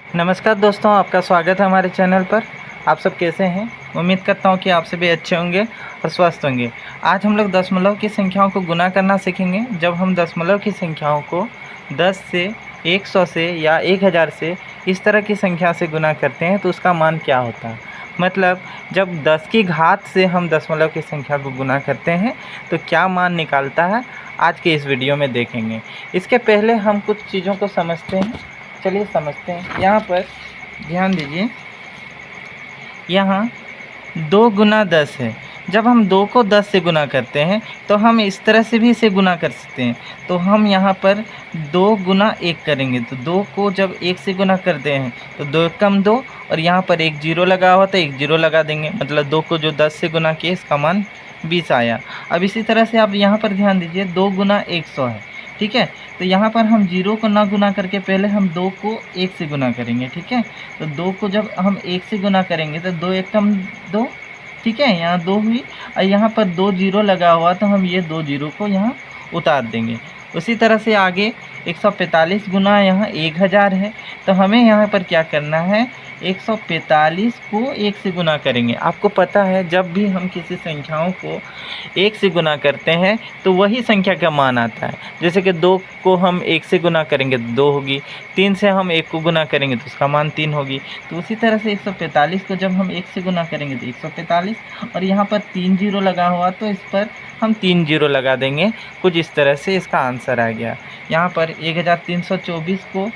नमस्कार दोस्तों, आपका स्वागत है हमारे चैनल पर। आप सब कैसे हैं? उम्मीद करता हूं कि आप सभी अच्छे होंगे और स्वस्थ होंगे। आज हम लोग दशमलव की संख्याओं को गुना करना सीखेंगे। जब हम दशमलव की संख्याओं को 10 से, 100 से या 1000 से इस तरह की संख्या से गुना करते हैं तो उसका मान क्या होता है। मतलब जब 10 की घात से हम दशमलव की संख्या को गुना करते हैं तो क्या मान निकालता है, आज के इस वीडियो में देखेंगे। इसके पहले हम कुछ चीज़ों को समझते हैं। चलिए समझते हैं। यहाँ पर ध्यान दीजिए, यहाँ 2 गुना 10 है। जब हम 2 को 10 से गुना करते हैं तो हम इस तरह से भी इसे गुना कर सकते हैं। तो हम यहाँ पर 2 गुना 1 करेंगे तो 2 को जब 1 से गुना करते हैं तो 2 कम 2 और यहाँ पर एक जीरो लगा हुआ था, एक जीरो लगा देंगे। मतलब 2 को जो 10 से गुना किए इसका मान 20 आया। अब इसी तरह से आप यहाँ पर ध्यान दीजिए, 2 गुना 100 है, ठीक है। तो यहाँ पर हम 0 को ना गुना करके पहले हम 2 को 1 से गुना करेंगे, ठीक है। तो 2 को जब हम 1 से गुना करेंगे तो 2 एक कम 2, ठीक है, यहाँ 2 हुई और यहाँ पर 2 जीरो लगा हुआ तो हम ये 2 जीरो को यहाँ उतार देंगे। उसी तरह से आगे 145 गुना यहाँ 1000 है। तो हमें यहाँ पर क्या करना है, 145 को 1 से गुना करेंगे। आपको पता है जब भी हम किसी संख्याओं को 1 से गुना करते हैं तो वही संख्या का मान आता है। जैसे कि 2 को हम 1 से गुना करेंगे तो 2 होगी, 3 से हम 1 को गुना करेंगे तो उसका मान 3 होगी। तो उसी तरह से 145 को जब हम 1 से गुना करेंगे तो 145, और यहाँ पर 3 जीरो लगा हुआ तो इस पर हम 3 जीरो लगा देंगे। कुछ इस तरह से इसका आंसर आ गया। यहाँ पर 1324 को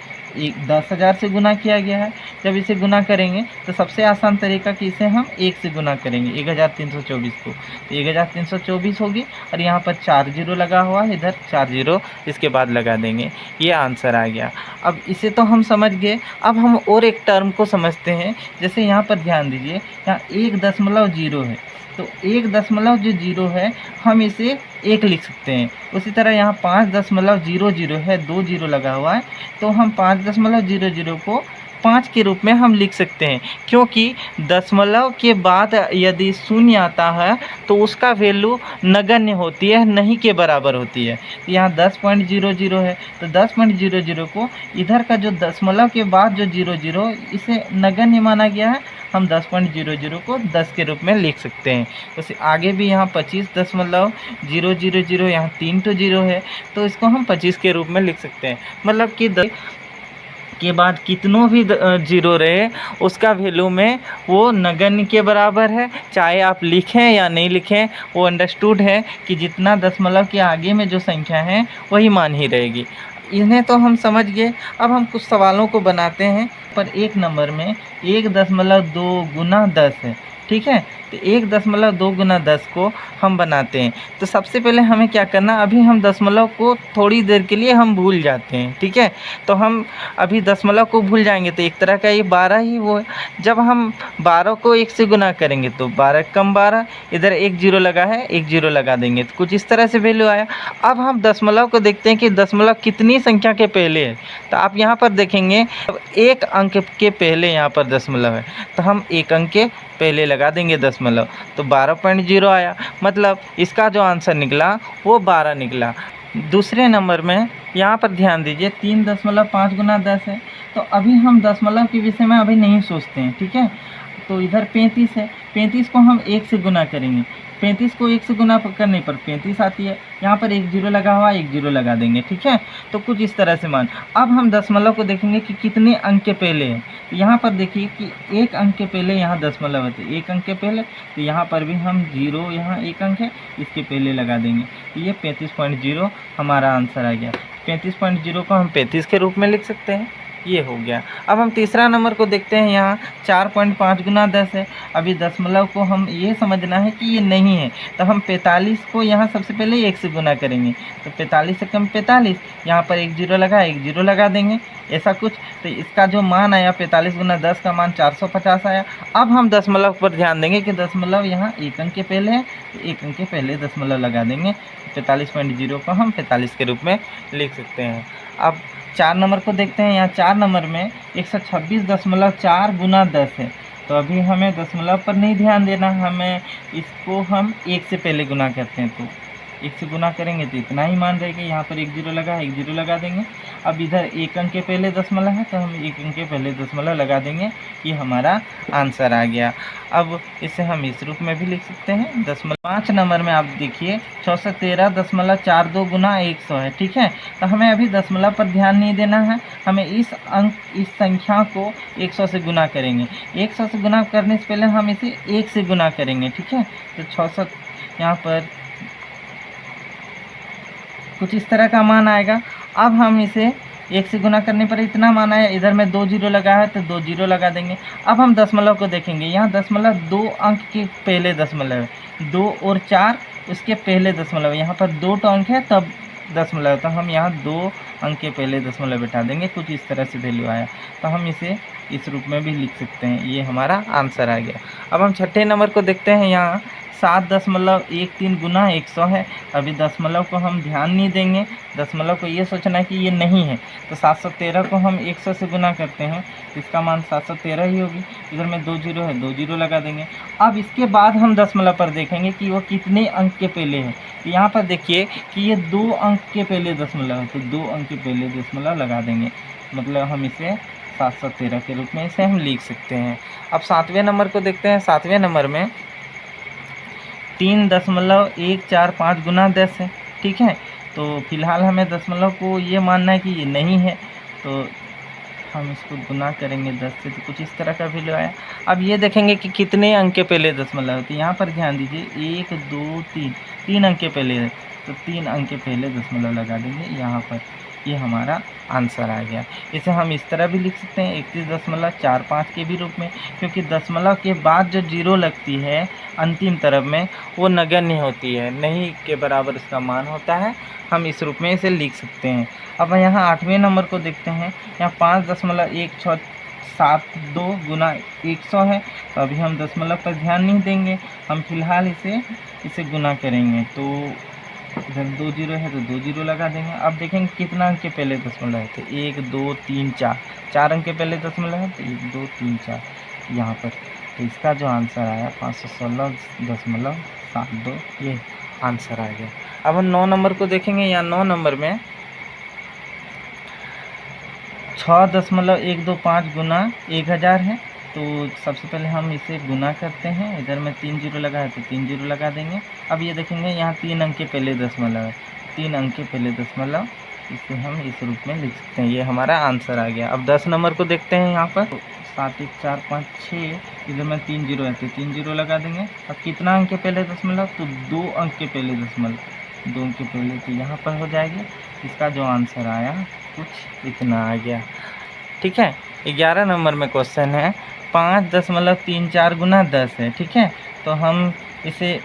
10,000 से गुना किया गया है। जब इसे गुना करेंगे तो सबसे आसान तरीका कि इसे हम 1 से गुना करेंगे 1324 को, तो 1324 होगी और यहाँ पर 4 जीरो लगा हुआ है, इधर 4 जीरो इसके बाद लगा देंगे। ये आंसर आ गया। अब इसे तो हम समझ गए। अब हम और एक टर्म को समझते हैं। जैसे यहाँ पर ध्यान दीजिए, यहाँ 1.0 है तो 1.0 है, हम इसे 1 लिख सकते हैं। उसी तरह यहाँ 5.00 है, 2 जीरो लगा हुआ है तो हम 5.00 को 5 के रूप में हम लिख सकते हैं, क्योंकि दशमलव के बाद यदि शून्य आता है तो उसका वैल्यू नगण्य होती है, नहीं के बराबर होती है। तो यहाँ 10.00 है तो 10.00 को इधर का जो दशमलव के बाद जो 00 इसे नगण्य माना गया है, हम 10.00 को 10 के रूप में लिख सकते हैं। तो आगे भी यहाँ 25.000, यहाँ 3 तो 0 है तो इसको हम 25 के रूप में लिख सकते हैं। मतलब कि 10 के बाद कितनों भी जीरो रहे उसका वैल्यू में वो नगण्य के बराबर है। चाहे आप लिखें या नहीं लिखें, वो अंडरस्टूड है कि जितना दशमलव के आगे में जो संख्या है वही मान ही रहेगी। इन्हें तो हम समझ गए। अब हम कुछ सवालों को बनाते हैं। पर एक नंबर में 1.2 गुना 10 है, ठीक है। तो 1.2 गुना 10 को हम बनाते हैं। तो सबसे पहले हमें क्या करना, अभी हम दशमलव को थोड़ी देर के लिए हम भूल जाते हैं, ठीक है। तो हम अभी दशमलव को भूल जाएंगे तो एक तरह का ये 12 ही वो है। जब हम 12 को 1 से गुना करेंगे तो 12 कम 12, इधर 1 जीरो लगा है, 1 जीरो लगा देंगे तो कुछ इस तरह से वैल्यू आया। अब हम दशमलव को देखते हैं कि दशमलव कितनी संख्या के पहले है। तो आप यहाँ पर देखेंगे एक अंक के पहले यहाँ पर दशमलव है तो हम एक अंक के पहले लगा देंगे दशमलव, तो 12.0 आया। मतलब इसका जो आंसर निकला वो 12 निकला। दूसरे नंबर में यहाँ पर ध्यान दीजिए, 3.5 गुना 10 है। तो अभी हम दशमलव के विषय में अभी नहीं सोचते हैं, ठीक है। तो इधर 35 है, 35 को हम 1 से गुना करेंगे। 35 को 1 से गुना करने पर 35 आती है। यहाँ पर 1 जीरो लगा हुआ, 1 जीरो लगा देंगे, ठीक है। तो कुछ इस तरह से मान। अब हम दशमलव को देखेंगे कि कितने अंक के पहले है। तो यहाँ पर देखिए कि 1 अंक के पहले यहाँ दशमलव है तो 1 अंक के पहले, तो यहाँ पर भी हम 0, यहाँ 1 अंक है इसके पहले लगा देंगे। तो ये 35.0 हमारा आंसर आ गया। 35.0 को हम 35 के रूप में लिख सकते हैं। ये हो गया। अब हम तीसरा नंबर को देखते हैं। यहाँ 4.5 गुना 10 है। अभी दशमलव को हम ये समझना है कि ये नहीं है तो हम 45 को यहाँ सबसे पहले 1 से गुना करेंगे। तो 45 से कम 45, यहाँ पर 1 जीरो लगा, 1 जीरो लगा देंगे, ऐसा कुछ। तो इसका जो मान आया 45 गुना 10 का मान 450 आया। अब हम दशमलव पर ध्यान देंगे कि दशमलव यहाँ 1 अंक के पहले है तो 1 अंक के पहले दशमलव लगा देंगे। 45.0 को हम 45 के रूप में लिख सकते हैं। अब 4 नंबर को देखते हैं। यहाँ 4 नंबर में 126.4 गुना 10 है। तो अभी हमें दशमलव पर नहीं ध्यान देना, हमें इसको हम 1 से पहले गुना करते हैं। तो 1 से गुना करेंगे तो इतना ही मान रहेगा। यहाँ पर 1 जीरो लगा है, 1 जीरो लगा देंगे। अब इधर 1 अंक के पहले दशमलव है तो हम 1 अंक के पहले दशमलव लगा देंगे, ये हमारा आंसर आ गया। अब इसे हम इस रूप में भी लिख सकते हैं। 5 नंबर में आप देखिए 613.42 गुना 100 है, ठीक है। तो हमें अभी दशमलव पर ध्यान नहीं देना है, हमें इस संख्या को 100 से गुना करेंगे। 100 से गुना करने से पहले हम इसे 1 से गुना करेंगे, ठीक है। तो 600 यहाँ पर कुछ इस तरह का मान आएगा। अब हम इसे 1 से गुना करने पर इतना मान आया, इधर में 2 जीरो लगा है तो 2 जीरो लगा देंगे। अब हम दशमलव को देखेंगे, यहाँ दशमलव 2 अंक के पहले दशमलव है, 2 और 4 उसके पहले दशमलव, यहाँ पर 2 अंक है तब दशमलव, तो हम यहाँ 2 अंक के पहले दशमलव बैठा देंगे। कुछ इस तरह से वैल्यू आया तो हम इसे इस रूप में भी लिख सकते हैं, ये हमारा आंसर आ गया। अब हम छठे नंबर को देखते हैं। यहाँ 7.13 गुना 100 है। अभी दशमलव को हम ध्यान नहीं देंगे, दशमलव को ये सोचना है कि ये नहीं है। तो 713 को हम 100 से गुना करते हैं तो इसका मान 713 ही होगी। इधर में 2 जीरो है, 2 जीरो लगा देंगे। अब इसके बाद हम दशमलव पर देखेंगे कि वो कितने अंक के पहले है। तो यहाँ पर देखिए कि ये 2 अंक के पहले दशमलव है, तो 2 अंक के पहले दशमलव लगा देंगे, मतलब हम इसे 713 के रूप में इसे हम लिख सकते हैं। अब 7वें नंबर को देखते हैं। 7वें नंबर में 3.145 गुना 10 है, ठीक है। तो फिलहाल हमें दशमलव को ये मानना है कि ये नहीं है, तो हम इसको गुना करेंगे 10 से, तो कुछ इस तरह का वैल्यू आया। अब ये देखेंगे कि कितने अंक के पहले दशमलव है, तो यहाँ पर ध्यान दीजिए 1 2 3, 3 अंक के पहले है, तो 3 अंक के पहले दशमलव लगा देंगे यहाँ पर, ये हमारा आंसर आ गया। इसे हम इस तरह भी लिख सकते हैं 31.45 के भी रूप में, क्योंकि दशमलव के बाद जो जीरो लगती है अंतिम तरफ में वो नगण्य होती है, नहीं के बराबर इसका मान होता है। हम इस रूप में इसे लिख सकते हैं। अब यहाँ 8वें नंबर को देखते हैं। यहाँ 5.1672 गुना 100 है, तो अभी हम दशमलव पर ध्यान नहीं देंगे, हम फिलहाल इसे गुना करेंगे। तो इधर 2 जीरो है तो 2 जीरो लगा देंगे। अब देखेंगे कितना अंक के पहले दशमलव है, तो 1 2 3 4, 4 अंक के पहले दशमलव है, तो 1 2 3 4 यहाँ पर। तो इसका जो आंसर आया 516.72, ये आंसर आ गया। अब हम 9 नंबर को देखेंगे। यहाँ 9 नंबर में 6.125 गुना 1000 है। तो सबसे पहले हम इसे गुना करते हैं, इधर में 3 जीरो लगा है तो 3 जीरो लगा देंगे। अब ये देखेंगे यहाँ 3 अंक के पहले दशमलव है, 3 अंक के पहले दशमलव, इसे हम इस रूप में लिख सकते हैं, ये हमारा आंसर आ गया। अब 10 नंबर को देखते हैं। यहाँ पर 7 1 4 5 6, इधर में 3 जीरो है तो 3 जीरो लगा देंगे। अब कितना अंक के पहले दशमलव, तो 2 अंक के पहले दशमलव, 2 अंक के पहले, तो यहाँ पर हो जाएगी। इसका जो आंसर आया कुछ इतना आ गया, ठीक है। 11 नंबर में क्वेश्चन है 5.34 गुना 10 है, ठीक है। तो हम इसे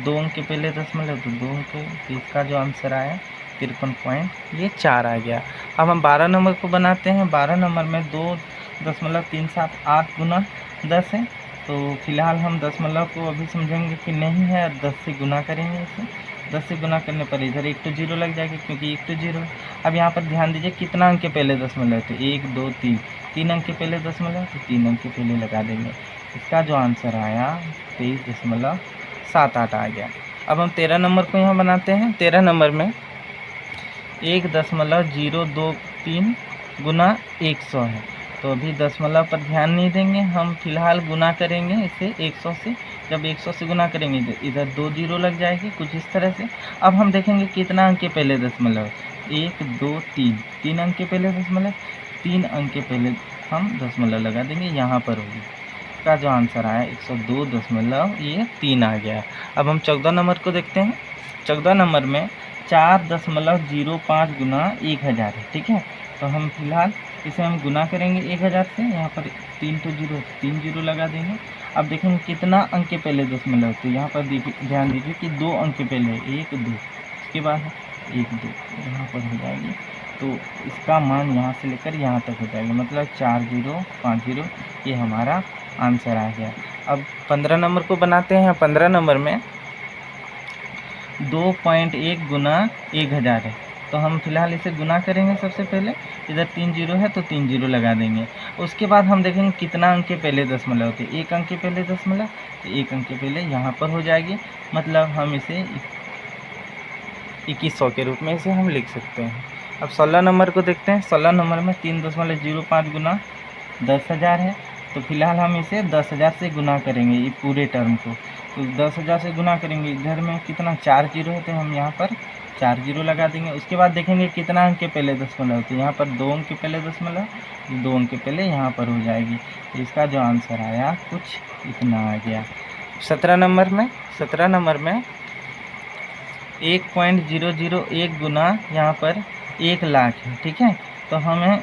2 अंक के पहले दशमलव, तो 2 अंक, तो इसका जो आंसर आया 53.4 आ गया। अब हम 12 नंबर को बनाते हैं। 12 नंबर में 2.378 गुना 10 है। तो फिलहाल हम दशमलव को अभी समझेंगे कि नहीं है, और 10 से गुना करेंगे इसे। 10 से गुना करने पर इधर 1 तो जीरो लग जाएगा, क्योंकि 1 तो जीरो है। अब यहाँ पर ध्यान दीजिए कितना अंक के पहले दशमलव है, तो 1 2 3, 3 अंक के पहले दशमलव, तो 3 अंक के पहले लगा देंगे। इसका जो आंसर आया 23.78 आ गया। अब हम 13 नंबर को यहाँ बनाते हैं। 13 नंबर में 1.023 गुना 100 है। तो अभी दशमलव पर ध्यान नहीं देंगे, हम फिलहाल गुना करेंगे इसे 100 से। जब 100 से गुना करेंगे तो इधर 2 जीरो लग जाएगी, कुछ इस तरह से। अब हम देखेंगे कितना अंक के पहले दशमलव, 1 2 3, 3 अंक के पहले दशमलव, 3 अंक के पहले हम दशमलव लगा देंगे, यहाँ पर होगी। इसका जो आंसर आया 102.3 आ गया। अब हम 14 नंबर को देखते हैं। 14 नंबर में 4.05 गुना 1000 है, ठीक है। तो हम फिलहाल इसे हम गुना करेंगे 1000 से। यहाँ पर 3 तो जीरो, 3 जीरो लगा देंगे। अब देखेंगे कितना अंक के पहले दशमलव, तो यहाँ पर ध्यान दीजिए कि 2 अंक के पहले 1 2, इसके बाद 1 2 यहाँ पर हो जाएगी। तो इसका मान यहाँ से लेकर यहाँ तक हो जाएगा, मतलब 4 0 5 0, ये हमारा आंसर आ गया। अब 15 नंबर को बनाते हैं। 15 नंबर में 2.1 गुना 1000 है, तो हम फिलहाल इसे गुना करेंगे। सबसे पहले इधर 3 जीरो है तो 3 जीरो लगा देंगे। उसके बाद हम देखेंगे कितना अंक के पहले दशमलव होते, 1 अंक के पहले दशमलव, तो 1 अंक के पहले यहाँ पर हो जाएगी, मतलब हम इसे 2100 के रूप में इसे हम लिख सकते हैं। अब 16 नंबर को देखते हैं। 16 नंबर में 3.05 गुना 10,000 है, तो फिलहाल हम इसे 10,000 से गुना करेंगे ये पूरे टर्म को। तो 10,000 से गुना करेंगे, इधर में कितना 4 जीरो है तो हम यहाँ पर 4 जीरो लगा देंगे। उसके बाद देखेंगे कितना अंक के पहले दशमलव, तो यहाँ पर 2 अंक के पहले दशमलव, 2 अंक के पहले यहाँ पर हो जाएगी। तो इसका जो आंसर आया कुछ इतना आ गया। 17 नंबर में 1.001 गुना यहाँ पर 1 लाख है, ठीक है। तो हमें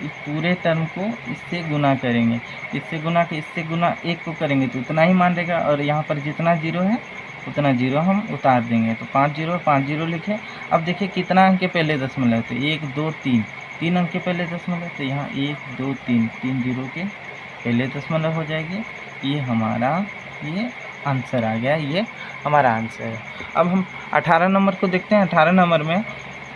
इस पूरे टर्म को इससे गुना करेंगे, इससे गुना के इससे गुना 1 को करेंगे तो उतना ही मान रहेगा, और यहाँ पर जितना जीरो है उतना जीरो हम उतार देंगे। तो 5 जीरो लिखे। अब देखिए कितना अंक के पहले दशमलव थे, 1 2 3, 3 अंक के पहले दशमलव, तो यहाँ 1 2 3, 3 जीरो के पहले दशमलव हो जाएगी। ये हमारा ये आंसर आ गया, ये हमारा आंसर है। अब हम 18 नंबर को देखते हैं। 18 नंबर में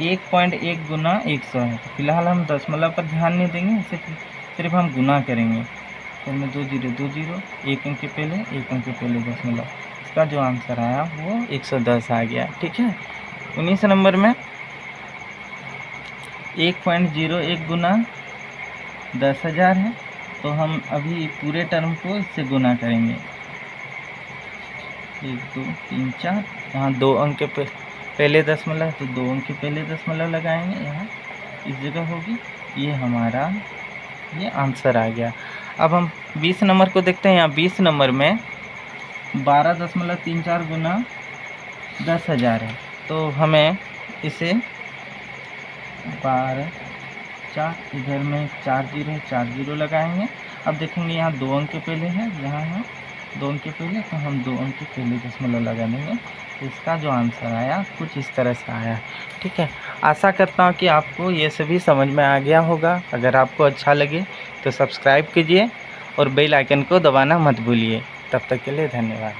1.1 गुना 100 है, तो फिलहाल हम दशमलव पर ध्यान नहीं देंगे, इसे सिर्फ हम गुना करेंगे। तो में 2 जीरो, 1 अंक के पहले 1 अंक के पहले दशमलव, इसका जो आंसर आया वो 110 आ गया, ठीक है। 19 नंबर में 1.01 गुना 10,000 है, तो हम अभी पूरे टर्म को इससे गुना करेंगे। 1 2 3 4, यहाँ 2 अंक के पहले दशमलव, तो 2 अंक के पहले दशमलव लगाएंगे, यहाँ इस जगह होगी। ये हमारा ये आंसर आ गया। अब हम 20 नंबर को देखते हैं। यहाँ 20 नंबर में 12.34 गुना 10,000 है, तो हमें इसे 12 4, इधर में 4 जीरो है, 4 जीरो लगाएंगे। अब देखेंगे यहाँ 2 अंक के पहले है, यहाँ है 2 अंक के पहले, तो हम 2 अंक के पहले दशमलव लगा देंगे। तो इसका जो आंसर आया कुछ इस तरह से आया, ठीक है। आशा करता हूँ कि आपको ये सभी समझ में आ गया होगा। अगर आपको अच्छा लगे तो सब्सक्राइब कीजिए और बेल आइकन को दबाना मत भूलिए। तब तक के लिए धन्यवाद।